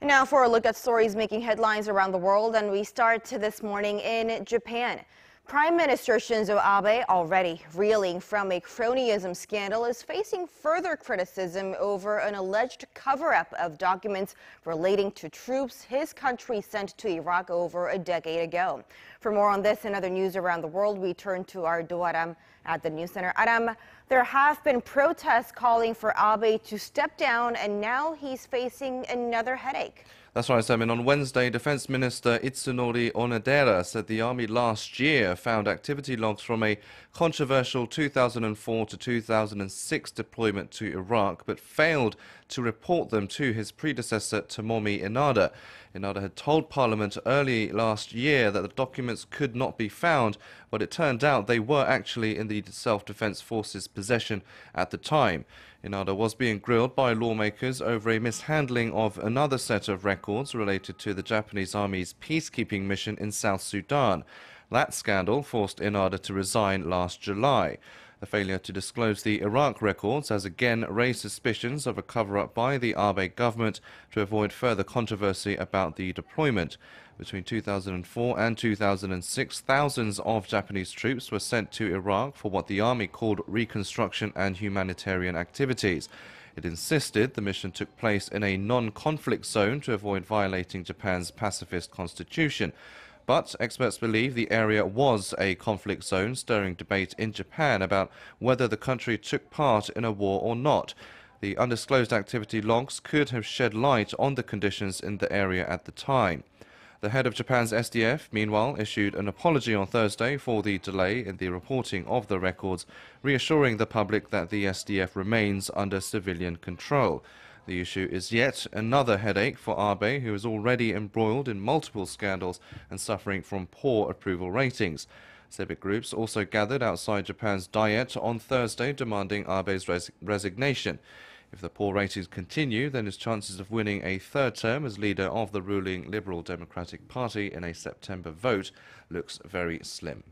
Now for a look at stories making headlines around the world, and we start this morning in Japan. Prime Minister Shinzo Abe, already reeling from a cronyism scandal, is facing further criticism over an alleged cover-up of documents relating to troops his country sent to Iraq over a decade ago. For more on this and other news around the world, we turn to our Ro Aram at the News Center. Aram, there have been protests calling for Abe to step down, and now he's facing another headache. That's right, Semin. On Wednesday, Defense Minister Itsunori Onodera said the army last year found activity logs from a controversial 2004 to 2006 deployment to Iraq, but failed to report them to his predecessor, Tomomi Inada. Inada had told Parliament early last year that the documents could not be found, but it turned out they were actually in the Self-Defense Forces' possession at the time. Inada was being grilled by lawmakers over a mishandling of another set of records related to the Japanese Army's peacekeeping mission in South Sudan. That scandal forced Inada to resign last July. The failure to disclose the Iraq records has again raised suspicions of a cover-up by the Abe government to avoid further controversy about the deployment. Between 2004 and 2006, thousands of Japanese troops were sent to Iraq for what the army called reconstruction and humanitarian activities. It insisted the mission took place in a non-conflict zone to avoid violating Japan's pacifist constitution. But experts believe the area was a conflict zone, stirring debate in Japan about whether the country took part in a war or not. The undisclosed activity logs could have shed light on the conditions in the area at the time. The head of Japan's SDF, meanwhile, issued an apology on Thursday for the delay in the reporting of the records, reassuring the public that the SDF remains under civilian control. The issue is yet another headache for Abe, who is already embroiled in multiple scandals and suffering from poor approval ratings. Civic groups also gathered outside Japan's Diet on Thursday, demanding Abe's resignation. If the poor ratings continue, then his chances of winning a third term as leader of the ruling Liberal Democratic Party in a September vote looks very slim.